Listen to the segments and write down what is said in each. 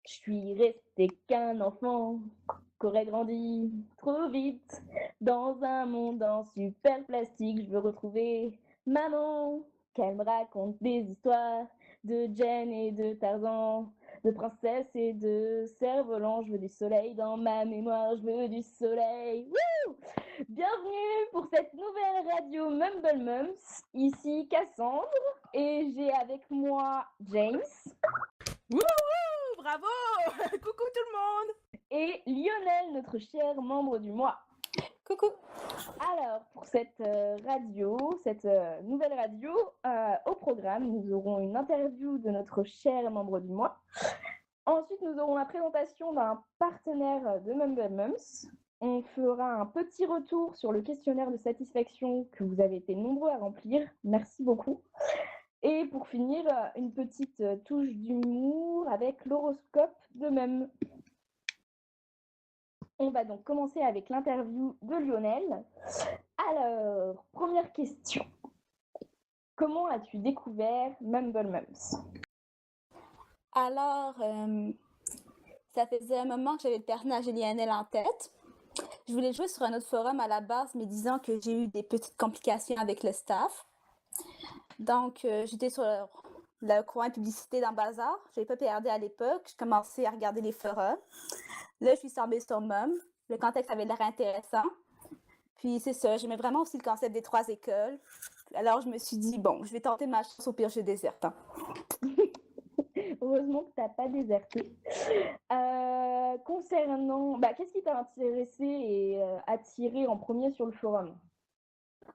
Je suis restée qu'un enfant qu'aurait grandi trop vite dans un monde en super plastique. Je veux retrouver maman, qu'elle me raconte des histoires de Jen et de Tarzan, de princesse et de cerf-volant. Je veux du soleil dans ma mémoire, je veux du soleil. Wouh! Bienvenue pour cette nouvelle radio Mumble Mums. Ici Cassandre et j'ai avec moi James. Wouhou! Bravo! Coucou tout le monde! Et Lionel, notre cher membre du mois. Coucou! Alors, pour cette nouvelle radio, au programme, nous aurons une interview de notre cher membre du mois. Ensuite, nous aurons la présentation d'un partenaire de Mumble Mums. On fera un petit retour sur le questionnaire de satisfaction que vous avez été nombreux à remplir. Merci beaucoup. Et pour finir, une petite touche d'humour avec l'horoscope de Mum. On va donc commencer avec l'interview de Lionel. Alors, première question. Comment as-tu découvert Mumble Mums? Alors, ça faisait un moment que j'avais le personnage de Lionel en tête. Je voulais jouer sur un autre forum à la base, mais disant que j'ai eu des petites complications avec le staff. Donc, j'étais sur le coin publicité dans Bazar. Je n'avais pas PRD à l'époque. J'ai commencé à regarder les forums. Là, je suis tombée sur Mum. Le contexte avait l'air intéressant. Puis, c'est ça. J'aimais vraiment aussi le concept des 3 écoles. Alors, je me suis dit, bon, je vais tenter ma chance, au pire, je déserte. Heureusement que tu n'as pas déserté. Concernant, qu'est-ce qui t'a intéressé et attiré en premier sur le forum?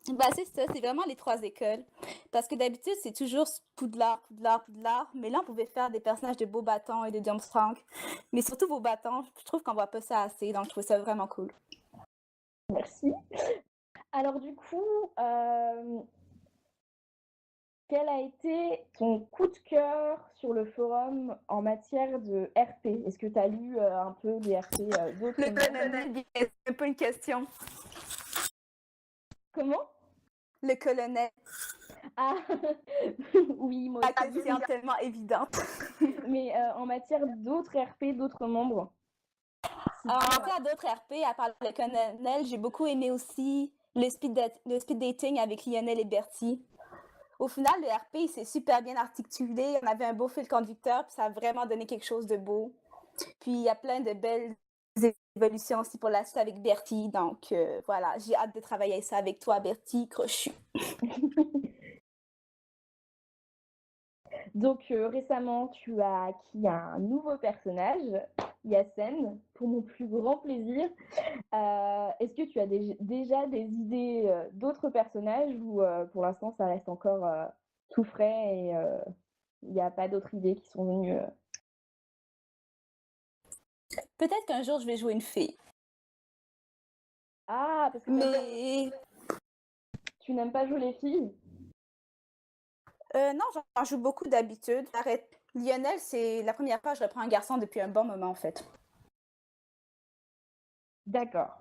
C'est ça, c'est vraiment les 3 écoles. Parce que d'habitude, c'est toujours Poudlard, Poudlard, Poudlard. Mais là, on pouvait faire des personnages de Beauxbatons et de Durmstrang. Mais surtout Beauxbatons, je trouve qu'on voit pas ça assez, donc je trouve ça vraiment cool. Merci. Alors du coup, quel a été ton coup de cœur sur le forum en matière de RP? Est-ce que tu as lu un peu des RP d'autres? Le colonel, c'est pas une question. Comment? Le colonel. Ah, oui, moi La aussi. question tellement évidente. Mais en matière d'autres RP, d'autres membres? En matière d'autres RP, à part le colonel, j'ai beaucoup aimé aussi le speed dating avec Lionel et Bertie. Au final, le RP, c'est super bien articulé. On avait un beau fil conducteur, puis ça a vraiment donné quelque chose de beau. Puis il y a plein de belles évolutions aussi pour la suite avec Bertie. Donc voilà, j'ai hâte de travailler ça avec toi, Bertie Crochu. Donc récemment, tu as acquis un nouveau personnage, Yassen, pour mon plus grand plaisir. Est-ce que tu as déjà des idées d'autres personnages ou pour l'instant ça reste encore tout frais et il n'y a pas d'autres idées qui sont venues Peut-être qu'un jour, je vais jouer une fille. Ah, parce que Mais tu n'aimes pas jouer les filles? non, j'en joue beaucoup d'habitude. Arrête. Lionel, c'est la première fois que je reprends un garçon depuis un bon moment, en fait. D'accord.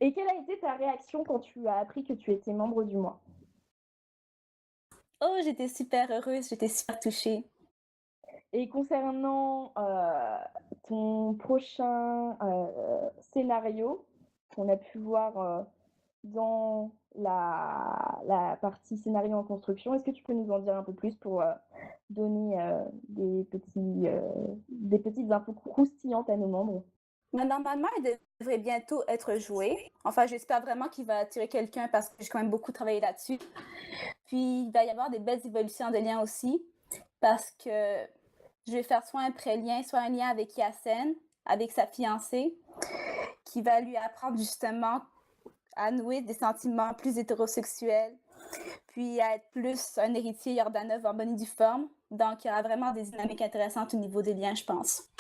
Et quelle a été ta réaction quand tu as appris que tu étais membre du mois? Oh, j'étais super heureuse, j'étais super touchée. Et concernant ton prochain scénario qu'on a pu voir dans la partie scénario en construction, est-ce que tu peux nous en dire un peu plus pour donner des petites infos croustillantes à nos membres? Mais normalement, il devrait bientôt être joué. Enfin, j'espère vraiment qu'il va attirer quelqu'un parce que j'ai quand même beaucoup travaillé là-dessus. Puis, il va y avoir des belles évolutions de liens aussi parce que je vais faire soit un pré-lien, soit un lien avec Yassen, avec sa fiancée, qui va lui apprendre justement à nouer des sentiments plus hétérosexuels, puis à être plus un héritier Yordanov en bonne et due forme. Donc, il y aura vraiment des dynamiques intéressantes au niveau des liens, je pense.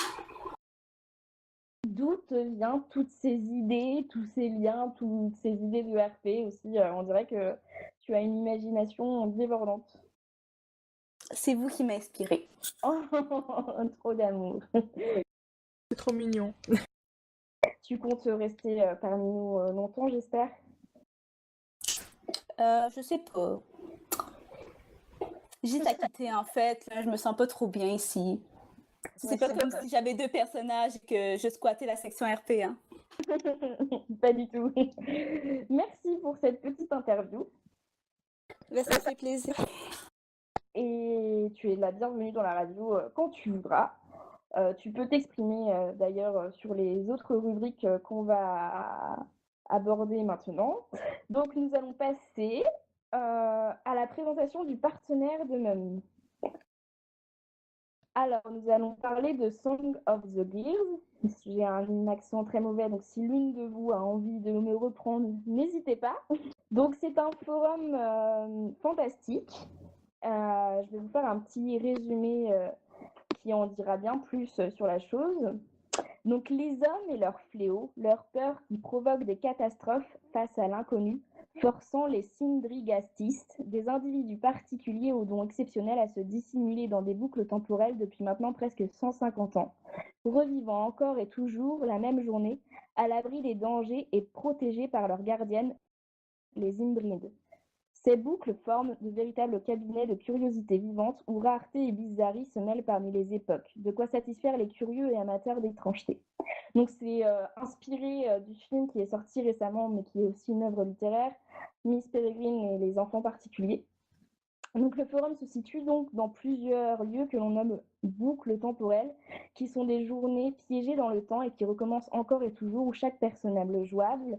D'où te viennent toutes ces idées, tous ces liens, toutes ces idées de RP aussi? On dirait que tu as une imagination débordante. C'est vous qui m'inspirez. Oh, trop d'amour. C'est trop mignon. Tu comptes rester parmi nous longtemps, j'espère? Je sais pas. Juste à quitter, en fait. Là, je me sens pas trop bien ici. C'est pas comme si j'avais 2 personnages et que je squattais la section RP, hein. Pas du tout. Merci pour cette petite interview. Ça fait plaisir. Et tu es la bienvenue dans la radio quand tu voudras. Tu peux t'exprimer d'ailleurs sur les autres rubriques qu'on va aborder maintenant. Donc nous allons passer à la présentation du partenaire de Mum. Alors nous allons parler de Song of the Gears. J'ai un accent très mauvais, donc si l'une de vous a envie de me reprendre, n'hésitez pas. Donc c'est un forum fantastique. Je vais vous faire un petit résumé qui en dira bien plus sur la chose. Donc les hommes et leurs fléaux, leur peur qui provoque des catastrophes face à l'inconnu, forçant les Sindrigastistes, des individus particuliers aux dons exceptionnels à se dissimuler dans des boucles temporelles depuis maintenant presque 150 ans, revivant encore et toujours la même journée, à l'abri des dangers et protégés par leurs gardiennes, les Imbrides. Ces boucles forment de véritables cabinets de curiosités vivantes où rareté et bizarrerie se mêlent parmi les époques, de quoi satisfaire les curieux et amateurs d'étrangeté. Donc c'est inspiré du film qui est sorti récemment, mais qui est aussi une œuvre littéraire, Miss Peregrine et les enfants particuliers. Donc le forum se situe donc dans plusieurs lieux que l'on nomme boucles temporelles, qui sont des journées piégées dans le temps et qui recommencent encore et toujours, où chaque personnage jouable,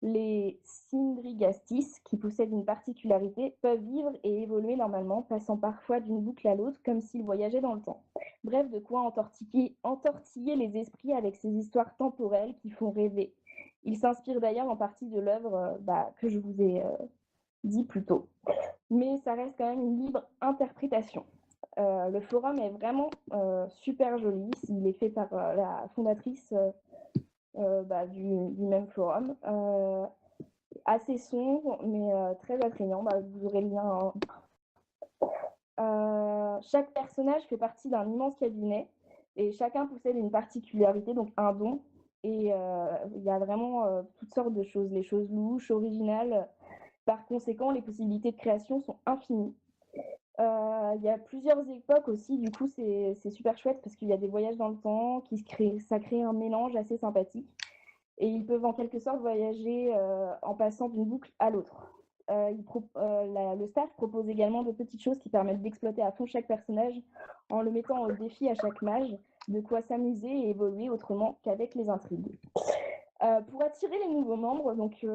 les Sindrigastis, qui possèdent une particularité, peuvent vivre et évoluer normalement, passant parfois d'une boucle à l'autre, comme s'ils voyageaient dans le temps. Bref, de quoi entortiller les esprits avec ces histoires temporelles qui font rêver. Il s'inspire d'ailleurs en partie de l'œuvre que je vous ai dit plus tôt. Mais ça reste quand même une libre interprétation. Le forum est vraiment super joli. Il est fait par la fondatrice du même forum. Assez sombre, mais très attrayant. Vous aurez le lien. Chaque personnage fait partie d'un immense cabinet et chacun possède une particularité, donc un don. Et il y a vraiment toutes sortes de choses, les choses louches, originales. Par conséquent, les possibilités de création sont infinies. Il y a plusieurs époques aussi, du coup c'est super chouette parce qu'il y a des voyages dans le temps, ça crée un mélange assez sympathique. Et ils peuvent en quelque sorte voyager en passant d'une boucle à l'autre. Le staff propose également de petites choses qui permettent d'exploiter à fond chaque personnage en le mettant au défi à chaque mage, de quoi s'amuser et évoluer autrement qu'avec les intrigues. Pour attirer les nouveaux membres, donc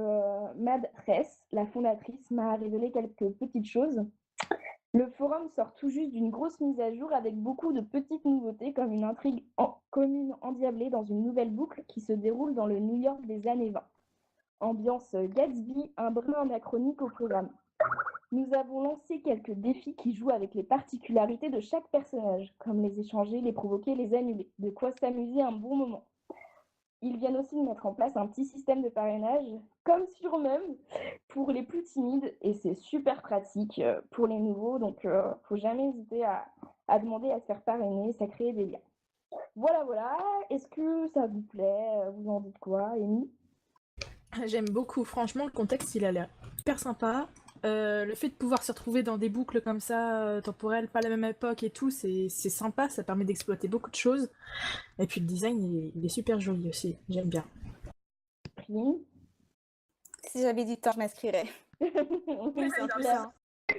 Mad Tress, la fondatrice, m'a révélé quelques petites choses. Le forum sort tout juste d'une grosse mise à jour avec beaucoup de petites nouveautés comme une intrigue commune endiablée dans une nouvelle boucle qui se déroule dans le New York des années 20. Ambiance Gatsby, un brin anachronique au programme. Nous avons lancé quelques défis qui jouent avec les particularités de chaque personnage, comme les échanger, les provoquer, les annuler, de quoi s'amuser un bon moment. Ils viennent aussi de mettre en place un petit système de parrainage, comme sur Mum, pour les plus timides, et c'est super pratique pour les nouveaux, donc faut jamais hésiter à demander à se faire parrainer, ça crée des liens. Voilà, est-ce que ça vous plaît? Vous en dites quoi, Amy? J'aime beaucoup, franchement, le contexte il a l'air hyper sympa. Le fait de pouvoir se retrouver dans des boucles comme ça, temporelles, pas la même époque et tout, c'est sympa, ça permet d'exploiter beaucoup de choses. Et puis le design il est super joli aussi, j'aime bien. Prime. Si j'avais du temps, je m'inscrirais. Ouais, c'est un peu ça.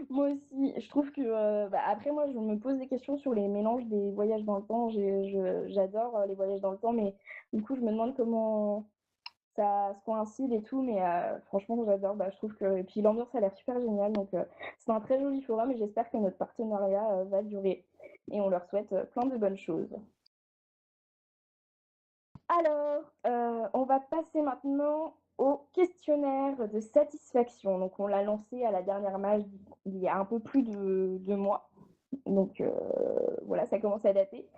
Moi aussi, je trouve que après moi je me pose des questions sur les mélanges des voyages dans le temps. J'adore les voyages dans le temps, mais du coup je me demande comment ça se coïncide et tout, mais franchement j'adore. Je trouve que et puis l'ambiance a l'air super géniale, donc c'est un très joli forum et j'espère que notre partenariat va durer et on leur souhaite plein de bonnes choses. Alors, on va passer maintenant au questionnaire de satisfaction. Donc, on l'a lancé à la dernière mage il y a un peu plus de 2 mois. Donc, voilà, ça commence à dater.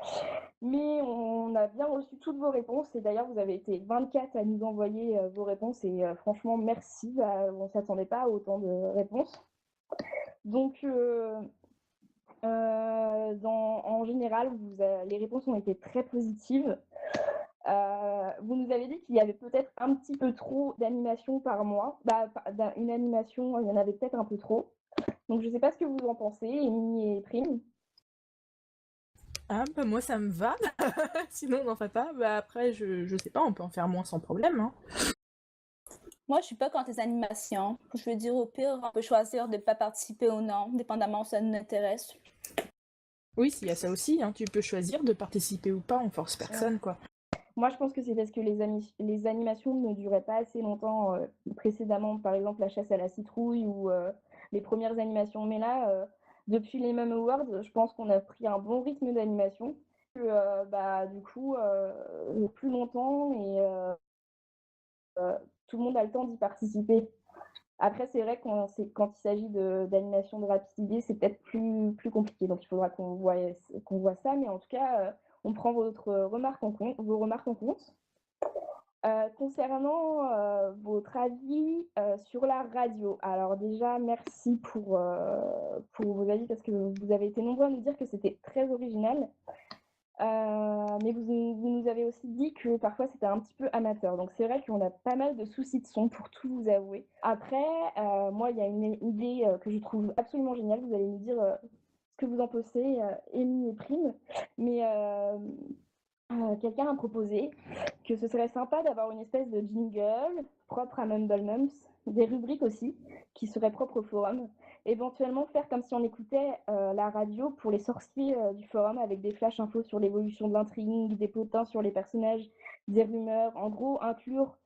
Mais on a bien reçu toutes vos réponses. Et d'ailleurs, vous avez été 24 à nous envoyer vos réponses. Et franchement, merci. On ne s'attendait pas à autant de réponses. Donc, en général, les réponses ont été très positives. Vous nous avez dit qu'il y avait peut-être un petit peu trop d'animations par mois. Une animation, il y en avait peut-être un peu trop. Donc, je ne sais pas ce que vous en pensez, Amy et Prime. Ah bah moi ça me va, sinon on n'en fait pas. Bah après je sais pas, on peut en faire moins sans problème. Hein. Moi, je suis pas contre les animations. Je veux dire, au pire, on peut choisir de ne pas participer ou non, dépendamment si ça nous intéresse. Oui, s'il y a ça aussi, hein, tu peux choisir de participer ou pas, on force personne quoi. Moi, je pense que c'est parce que les animations ne duraient pas assez longtemps précédemment. Par exemple, la chasse à la citrouille ou les premières animations. Mais là, depuis les Meme Awards, je pense qu'on a pris un bon rythme d'animation. Du coup, plus longtemps et tout le monde a le temps d'y participer. Après, c'est vrai que quand il s'agit d'animation de rapidité, c'est peut-être plus compliqué. Donc, il faudra qu'on voit ça. Mais en tout cas, on prend vos remarques en compte. Concernant votre avis sur la radio, alors déjà merci pour vos avis parce que vous avez été nombreux à nous dire que c'était très original. Mais vous nous avez aussi dit que parfois c'était un petit peu amateur. Donc c'est vrai qu'on a pas mal de soucis de son pour tout vous avouer. Après, moi il y a une idée que je trouve absolument géniale. Vous allez nous dire ce que vous en pensez, Émilie et Prime. Mais quelqu'un a proposé que ce serait sympa d'avoir une espèce de jingle propre à Mumble Mums, des rubriques aussi qui seraient propres au forum. Éventuellement faire comme si on écoutait la radio pour les sorciers du forum avec des flash infos sur l'évolution de l'intrigue, des potins sur les personnages, des rumeurs. En gros, inclure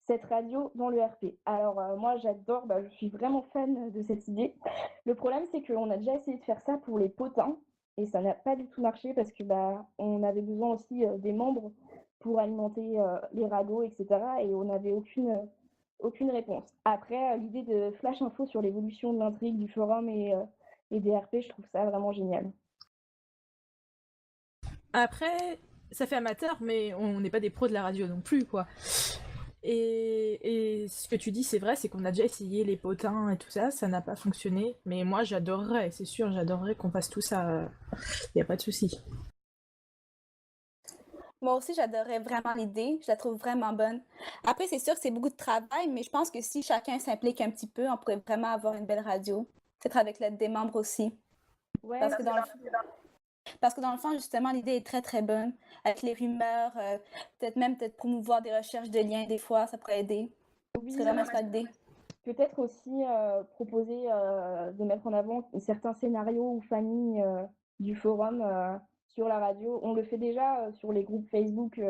cette radio dans le RP. Alors moi j'adore, je suis vraiment fan de cette idée. Le problème c'est qu'on a déjà essayé de faire ça pour les potins et ça n'a pas du tout marché parce que on avait besoin aussi des membres pour alimenter les ragots, etc. Et on n'avait aucune réponse. Après, l'idée de flash info sur l'évolution de l'intrigue du forum et des RP, je trouve ça vraiment génial. Après, ça fait amateur, mais on n'est pas des pros de la radio non plus, quoi. Et ce que tu dis, c'est vrai, c'est qu'on a déjà essayé les potins et tout ça, ça n'a pas fonctionné. Mais moi, j'adorerais, c'est sûr, j'adorerais qu'on fasse tout ça. Y a pas de souci. Moi aussi, j'adorais vraiment l'idée. Je la trouve vraiment bonne. Après, c'est sûr que c'est beaucoup de travail, mais je pense que si chacun s'implique un petit peu, on pourrait vraiment avoir une belle radio. Peut-être avec l'aide des membres aussi. Ouais, Parce que dans le fond, justement, l'idée est très, très bonne. Avec les rumeurs, peut-être promouvoir des recherches de liens, des fois, ça pourrait aider. oui, C'est vraiment une idée. peut-être aussi proposer de mettre en avant certains scénarios ou familles du forum sur la radio. On le fait déjà sur les groupes Facebook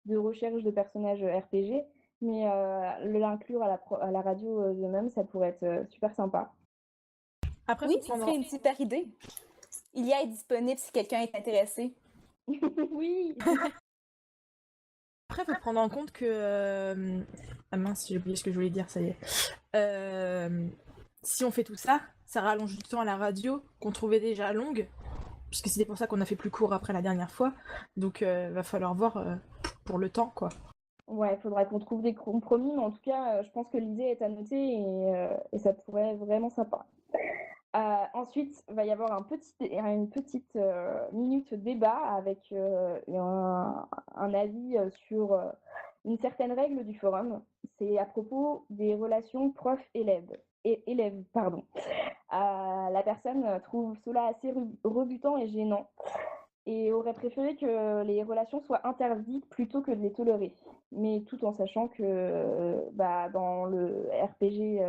de recherche de personnages RPG, mais l'inclure à la radio de même, ça pourrait être super sympa. Après, Oui, faut ça prendre serait une super idée. Il y a est disponible si quelqu'un est intéressé. Oui. Après, faut prendre en compte que. Ah mince, j'ai oublié ce que je voulais dire, ça y est. Si on fait tout ça, ça rallonge du temps à la radio qu'on trouvait déjà longue, puisque c'était pour ça qu'on a fait plus court après la dernière fois. Donc, va falloir voir pour le temps, quoi. Ouais, il faudra qu'on trouve des compromis, mais en tout cas, je pense que l'idée est à noter et ça pourrait être vraiment sympa. Ensuite, il va y avoir une petite minute débat avec un avis sur une certaine règle du forum. C'est à propos des relations prof-élève. Élève, pardon. La personne trouve cela assez rebutant et gênant et aurait préféré que les relations soient interdites plutôt que de les tolérer. Mais tout en sachant que dans le RPG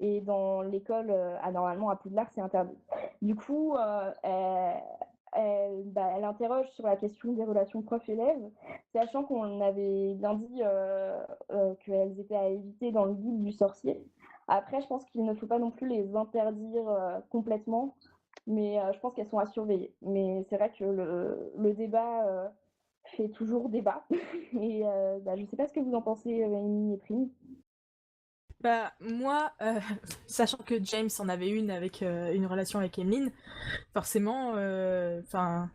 et dans l'école, normalement à Poudlard, c'est interdit. Du coup, elle interroge sur la question des relations prof-élève, sachant qu'on avait bien dit qu'elles étaient à éviter dans le guide du sorcier. Après, je pense qu'il ne faut pas non plus les interdire complètement, mais je pense qu'elles sont à surveiller. Mais c'est vrai que le débat fait toujours débat. Et je ne sais pas ce que vous en pensez, Émilie et Prime. Bah, moi, sachant que James en avait une avec une relation avec Emeline, forcément, enfin.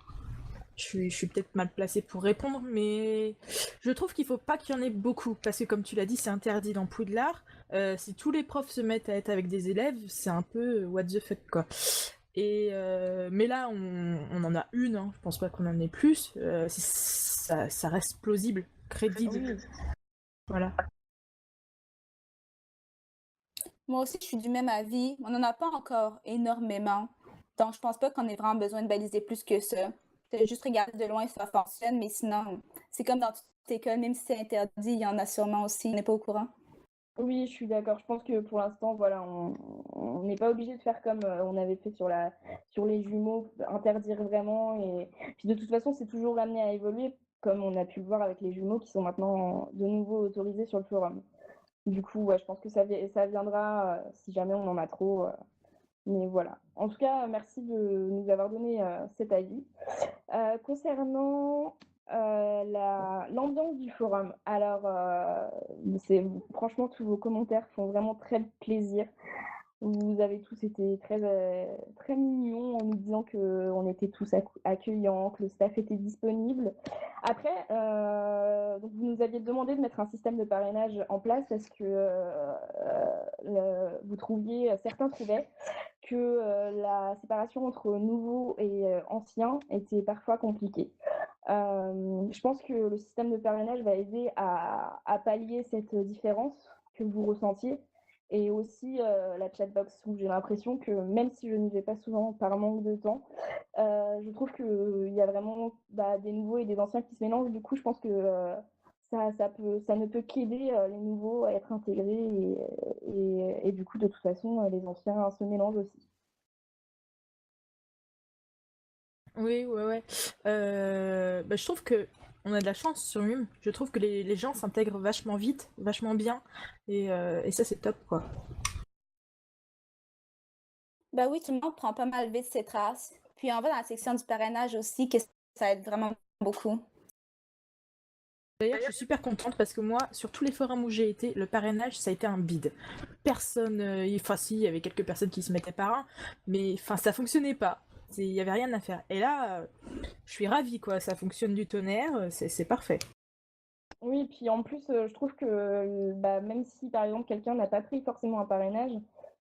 Je suis peut-être mal placée pour répondre, mais je trouve qu'il faut pas qu'il y en ait beaucoup, parce que comme tu l'as dit, c'est interdit dans Poudlard. Si tous les profs se mettent à être avec des élèves, c'est un peu what the fuck, quoi. Et mais là, on en a une, hein. Je pense pas qu'on en ait plus. Ça reste plausible, crédible. Oui. Voilà. Moi aussi, je suis du même avis. On n'en a pas encore énormément. Donc, je pense pas qu'on ait vraiment besoin de baliser plus que ça. de juste regarder de loin si ça fonctionne, mais sinon, c'est comme dans toute école, même si c'est interdit, il y en a sûrement aussi, on n'est pas au courant. Oui, je suis d'accord. Je pense que pour l'instant, voilà, on n'est pas obligé de faire comme on avait fait sur les jumeaux, interdire vraiment. Et puis de toute façon, c'est toujours amené à évoluer, comme on a pu le voir avec les jumeaux qui sont maintenant de nouveau autorisés sur le forum. Du coup, ouais, je pense que ça viendra si jamais on en a trop. Mais voilà. En tout cas, merci de nous avoir donné cet avis. Concernant l'ambiance du forum, alors franchement, tous vos commentaires font vraiment très plaisir. Vous avez tous été très mignons en nous disant qu'on était tous accueillants, que le staff était disponible. Après, donc vous nous aviez demandé de mettre un système de parrainage en place parce que certains trouvaient que la séparation entre nouveaux et anciens était parfois compliquée. Je pense que le système de parrainage va aider à pallier cette différence que vous ressentiez. Et aussi la chatbox, où j'ai l'impression que même si je n'y vais pas souvent par manque de temps, je trouve qu'il y a vraiment des nouveaux et des anciens qui se mélangent. Du coup, je pense que ça ne peut qu'aider les nouveaux à être intégrés et du coup, de toute façon, les anciens se mélangent aussi. Oui, ouais, ouais. Je trouve que on a de la chance sur Mume. Je trouve que les gens s'intègrent vachement vite, vachement bien, et ça c'est top quoi. Ben oui, tout le monde prend pas mal vite ses traces. Puis on va dans la section du parrainage aussi, que ça aide vraiment beaucoup. D'ailleurs, je suis super contente parce que moi, sur tous les forums où j'ai été, le parrainage ça a été un bide. Personne, enfin si, il y avait quelques personnes qui se mettaient parrain, mais enfin ça fonctionnait pas. Il y avait rien à faire. Et là, je suis ravie quoi, ça fonctionne du tonnerre, c'est parfait. Oui, puis en plus, je trouve que même si par exemple quelqu'un n'a pas pris forcément un parrainage,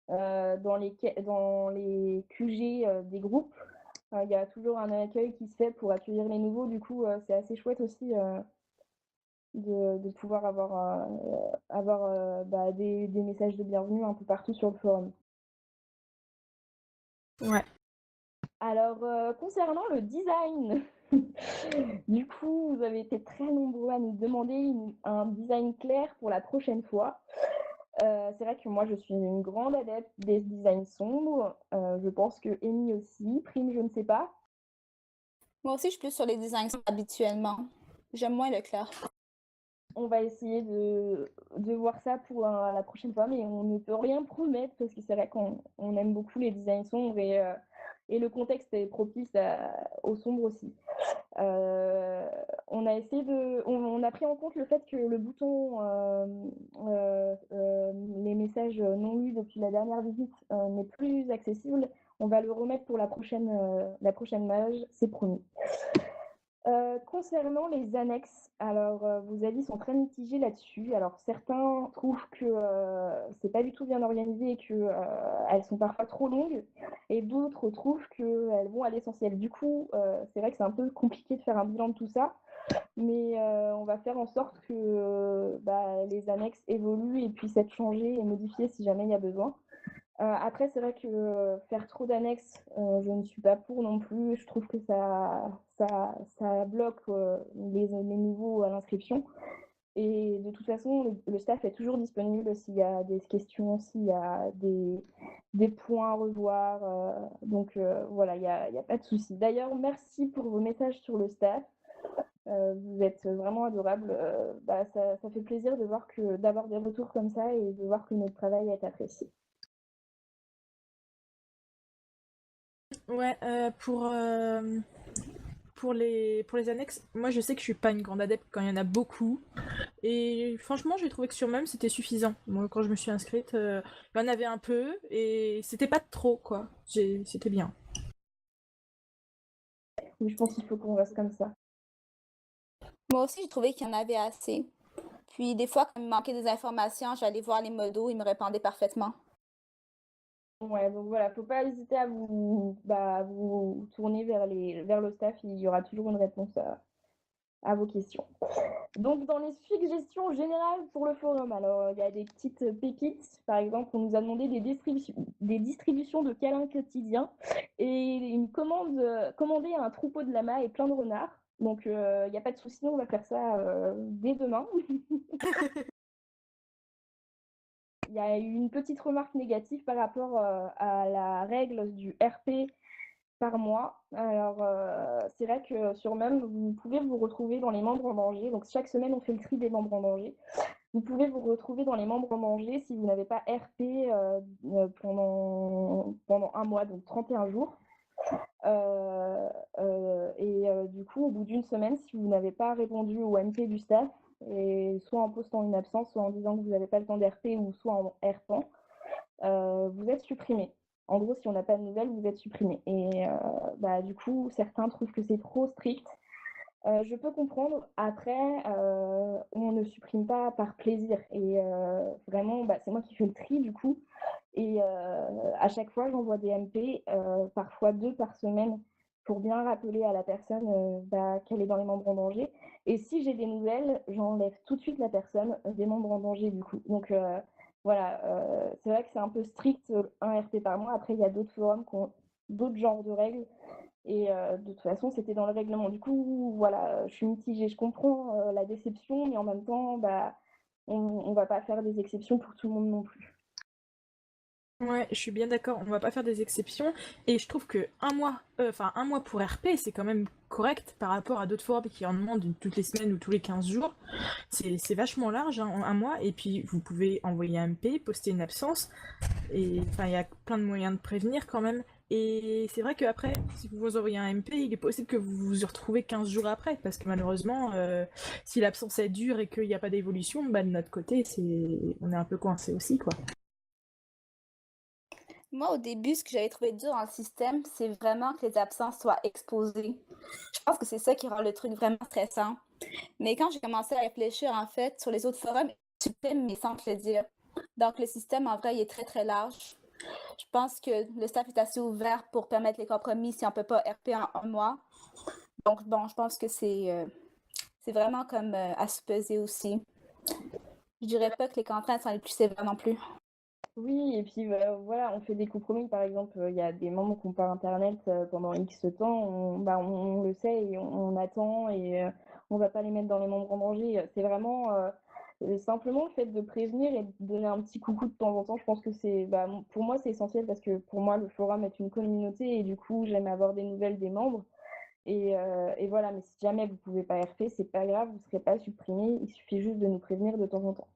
dans les QG des groupes, il y a toujours un accueil qui se fait pour accueillir les nouveaux. Du coup, c'est assez chouette aussi de pouvoir avoir des messages de bienvenue un peu partout sur le forum. Ouais. Alors, concernant le design, du coup, vous avez été très nombreux à nous demander un design clair pour la prochaine fois. C'est vrai que moi, je suis une grande adepte des designs sombres. Je pense que Amy aussi. Prime, je ne sais pas. Moi aussi, je suis plus sur les designs habituellement. J'aime moins le clair. On va essayer de voir ça pour la prochaine fois, mais on ne peut rien promettre parce que c'est vrai qu'on aime beaucoup les designs sombres et le contexte est propice au sombre aussi. On a essayé on a pris en compte le fait que le bouton les messages non lus depuis la dernière visite n'est plus accessible. On va le remettre pour la prochaine mage, c'est promis. Concernant les annexes, alors vos avis sont très mitigés là-dessus. Alors certains trouvent que c'est pas du tout bien organisé et que elles sont parfois trop longues, et d'autres trouvent qu'elles vont à l'essentiel. Du coup, c'est vrai que c'est un peu compliqué de faire un bilan de tout ça, mais on va faire en sorte que les annexes évoluent et puissent être changées et modifiées si jamais il y a besoin. Après, c'est vrai que faire trop d'annexes, je ne suis pas pour non plus. Je trouve que ça bloque les nouveaux à l'inscription. Et de toute façon, le staff est toujours disponible s'il y a des questions, s'il y a des points à revoir. Donc voilà, il y a pas de souci. D'ailleurs, merci pour vos messages sur le staff. Vous êtes vraiment adorables. Ça fait plaisir d'avoir des retours comme ça et de voir que notre travail est apprécié. Ouais, pour les annexes, moi je sais que je suis pas une grande adepte quand il y en a beaucoup. Et franchement, j'ai trouvé que sur même c'était suffisant. Moi, quand je me suis inscrite, il y en avait un peu et c'était pas trop quoi. C'était bien. Oui, je pense qu'il faut qu'on reste comme ça. Moi aussi, j'ai trouvé qu'il y en avait assez. Puis des fois, quand il me manquait des informations, j'allais voir les modos, ils me répondaient parfaitement. Ouais, donc voilà, faut pas hésiter à vous tourner vers le staff, il y aura toujours une réponse à vos questions. Donc, dans les suggestions générales pour le forum, alors il y a des petites pépites. Par exemple, on nous a demandé des distributions de câlins quotidiens et commander un troupeau de lamas et plein de renards. Donc, il n'y a pas de souci, on va faire ça dès demain. Il y a eu une petite remarque négative par rapport à la règle du RP par mois. Alors, c'est vrai que sur Mum, vous pouvez vous retrouver dans les membres en danger. Donc, chaque semaine, on fait le tri des membres en danger. Vous pouvez vous retrouver dans les membres en danger si vous n'avez pas RP pendant un mois, donc 31 jours. Du coup, au bout d'une semaine, si vous n'avez pas répondu au MP du staff, et soit en postant une absence, soit en disant que vous n'avez pas le temps d'RP, ou soit en RPant, vous êtes supprimé. En gros, si on n'a pas de nouvelles, vous êtes supprimé. Et du coup, certains trouvent que c'est trop strict. Je peux comprendre. Après, on ne supprime pas par plaisir. Et vraiment, c'est moi qui fais le tri du coup. Et à chaque fois, j'envoie des MP, parfois 2 par semaine, pour bien rappeler à la personne qu'elle est dans les membres en danger. Et si j'ai des nouvelles, j'enlève tout de suite la personne des membres en danger du coup. Donc voilà, c'est vrai que c'est un peu strict, un RP par mois. Après, il y a d'autres forums qui ont d'autres genres de règles. Et de toute façon, c'était dans le règlement. Du coup, voilà, je suis mitigée. Je comprends la déception, mais en même temps, on ne va pas faire des exceptions pour tout le monde non plus. Ouais, je suis bien d'accord, on va pas faire des exceptions, et je trouve que un mois pour RP, c'est quand même correct par rapport à d'autres forums qui en demandent toutes les semaines ou tous les 15 jours. C'est vachement large, hein, un mois, et puis vous pouvez envoyer un MP, poster une absence, et enfin, il y a plein de moyens de prévenir quand même. Et c'est vrai qu'après, si vous envoyez un MP, il est possible que vous vous y retrouvez 15 jours après, parce que malheureusement, si l'absence est dure et qu'il n'y a pas d'évolution, de notre côté, on est un peu coincé aussi, quoi. Moi, au début, ce que j'avais trouvé dur dans le système, c'est vraiment que les absences soient exposées. Je pense que c'est ça qui rend le truc vraiment stressant. Mais quand j'ai commencé à réfléchir, en fait, sur les autres forums, ils suppriment mais sans te le dire. Donc, le système, en vrai, il est très, très large. Je pense que le staff est assez ouvert pour permettre les compromis si on ne peut pas RP en un mois. Donc, bon, je pense que c'est vraiment comme à se peser aussi. Je dirais pas que les contraintes sont les plus sévères non plus. Oui, et puis voilà, on fait des compromis. Par exemple, il y a des membres qui n'ont pas Internet pendant X temps. On le sait et on attend et on va pas les mettre dans les membres en danger. C'est vraiment simplement le fait de prévenir et de donner un petit coucou de temps en temps. Je pense que pour moi, c'est essentiel parce que pour moi, le forum est une communauté et du coup, j'aime avoir des nouvelles des membres. Et voilà, mais si jamais vous pouvez pas RP, c'est pas grave, vous serez pas supprimé. Il suffit juste de nous prévenir de temps en temps.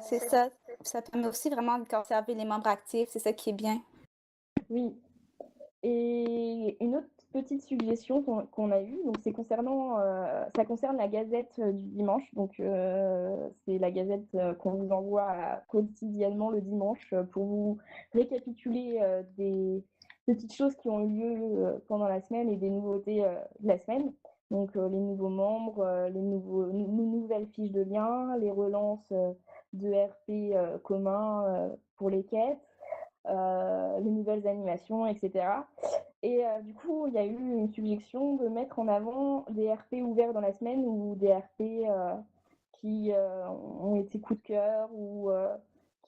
C'est ça. Ça permet aussi vraiment de conserver les membres actifs. C'est ça qui est bien. Oui. Et une autre petite suggestion qu'on a eue, donc ça concerne la gazette du dimanche. Donc c'est la gazette qu'on vous envoie quotidiennement le dimanche pour vous récapituler des petites choses qui ont eu lieu pendant la semaine et des nouveautés de la semaine. Donc les nouveaux membres, les nouvelles fiches de lien, les relances de RP communs pour les quêtes, les nouvelles animations, etc. Et du coup, il y a eu une suggestion de mettre en avant des RP ouverts dans la semaine ou des RP qui ont été coup de cœur ou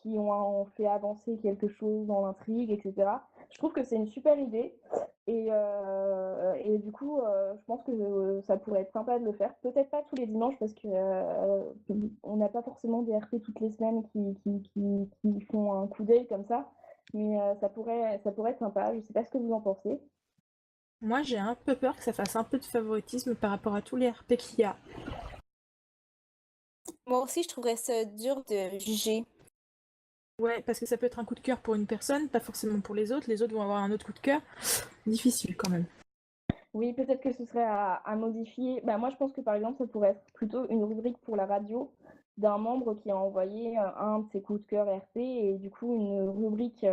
qui ont fait avancer quelque chose dans l'intrigue, etc. Je trouve que c'est une super idée et du coup, je pense que ça pourrait être sympa de le faire. Peut-être pas tous les dimanches parce que on n'a pas forcément des RP toutes les semaines qui font un coup d'œil comme ça. Mais ça pourrait être sympa. Je sais pas ce que vous en pensez. Moi, j'ai un peu peur que ça fasse un peu de favoritisme par rapport à tous les RP qu'il y a. Moi aussi, je trouverais ça dur de juger. Ouais, parce que ça peut être un coup de cœur pour une personne, pas forcément pour les autres. Les autres vont avoir un autre coup de cœur. Difficile quand même. Oui, peut-être que ce serait à modifier. Moi, je pense que par exemple, ça pourrait être plutôt une rubrique pour la radio d'un membre qui a envoyé un de ses coups de cœur RP et du coup une rubrique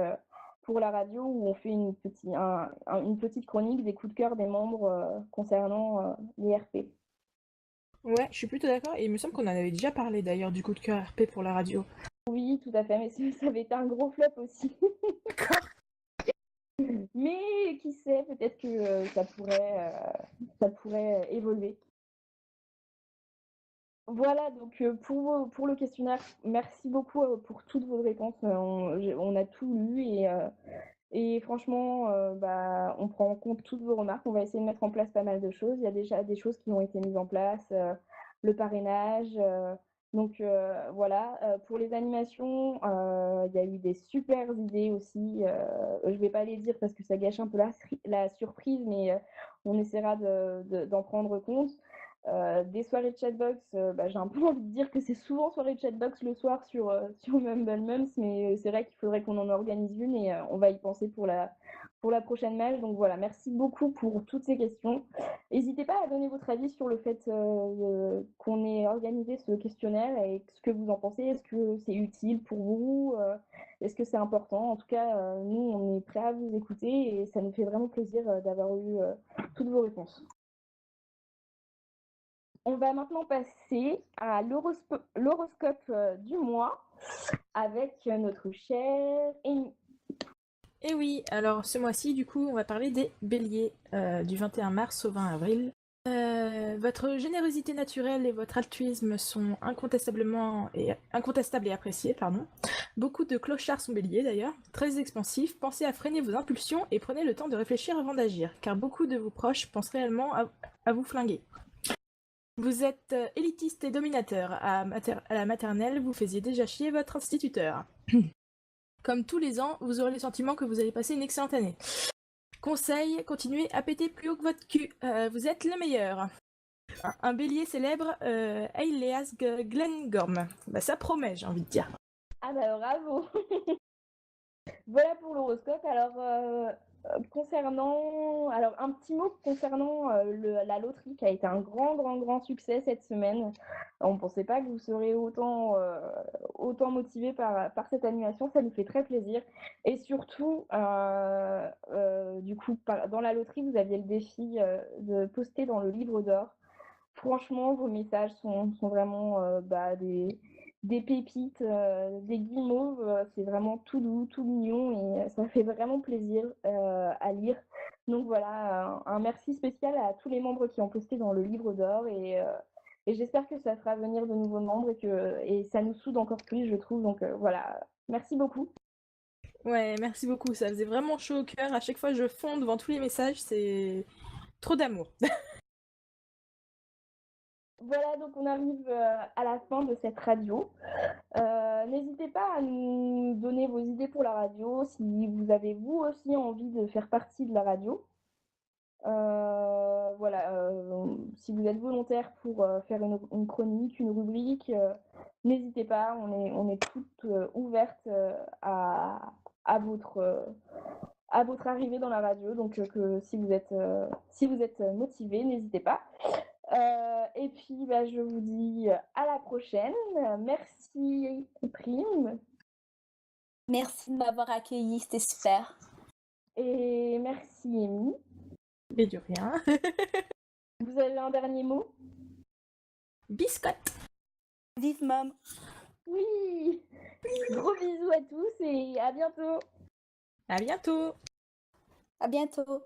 pour la radio où on fait une petite chronique des coups de cœur des membres concernant les RP. Ouais, je suis plutôt d'accord. Et il me semble qu'on en avait déjà parlé d'ailleurs du coup de cœur RP pour la radio. Oui, tout à fait, mais ça avait été un gros flop aussi. D'accord. Mais qui sait, peut-être que ça pourrait évoluer. Voilà, donc pour le questionnaire, merci beaucoup pour toutes vos réponses. On a tout lu et franchement, on prend en compte toutes vos remarques. On va essayer de mettre en place pas mal de choses. Il y a déjà des choses qui ont été mises en place, le parrainage. Voilà. Pour les animations, il y a eu des super idées aussi. Je vais pas les dire parce que ça gâche un peu la surprise, mais on essaiera d'en prendre compte. Des soirées de chatbox, j'ai un peu envie de dire que c'est souvent soirée de chatbox le soir sur Mumble Mums, mais c'est vrai qu'il faudrait qu'on en organise une et on va y penser pour la prochaine match. Donc voilà, merci beaucoup pour toutes ces questions. N'hésitez pas à donner votre avis sur le fait qu'on ait organisé ce questionnaire et ce que vous en pensez. Est-ce que c'est utile pour vous? Est-ce que c'est important? En tout cas, nous, on est prêts à vous écouter et ça nous fait vraiment plaisir d'avoir eu toutes vos réponses. On va maintenant passer à l'horoscope du mois avec notre chère Amy. Et oui, alors ce mois-ci, du coup, on va parler des béliers du 21 mars au 20 avril. Votre générosité naturelle et votre altruisme sont incontestables et appréciés. Beaucoup de clochards sont béliers d'ailleurs, très expansifs. Pensez à freiner vos impulsions et prenez le temps de réfléchir avant d'agir, car beaucoup de vos proches pensent réellement à vous flinguer. Vous êtes élitiste et dominateur. À la maternelle, vous faisiez déjà chier votre instituteur. Comme tous les ans, vous aurez le sentiment que vous allez passer une excellente année. Conseil, continuez à péter plus haut que votre cul. Vous êtes le meilleur. Un bélier célèbre, Eileas Glengorm. Ça promet, j'ai envie de dire. Ah bah bravo. Voilà pour l'horoscope. Alors, un petit mot concernant la loterie qui a été un grand succès cette semaine. On ne pensait pas que vous seriez autant motivé par cette animation. Ça nous fait très plaisir. Et surtout, du coup, dans la loterie, vous aviez le défi de poster dans le livre d'or. Franchement, vos messages sont vraiment des pépites, des guimauves. C'est vraiment tout doux, tout mignon et ça fait vraiment plaisir à lire. Donc voilà, un merci spécial à tous les membres qui ont posté dans le livre d'or et j'espère que ça fera venir de nouveaux membres et ça nous soude encore plus, je trouve. Donc voilà, merci beaucoup. Ouais, merci beaucoup. Ça faisait vraiment chaud au cœur. À chaque fois, je fonds devant tous les messages. C'est trop d'amour. Voilà, donc on arrive à la fin de cette radio. N'hésitez pas à nous donner vos idées pour la radio, si vous avez vous aussi envie de faire partie de la radio. Si vous êtes volontaire pour faire une chronique, une rubrique, n'hésitez pas, on est toutes ouvertes à votre arrivée dans la radio. Donc si vous êtes motivés, n'hésitez pas. Et puis je vous dis à la prochaine. Merci Prime. Merci de m'avoir accueilli, c'était super. Et merci Amy. Et de rien. Vous avez un dernier mot? Biscotte. Vive Mom. Oui. Gros bisous à tous et à bientôt. À bientôt. À bientôt.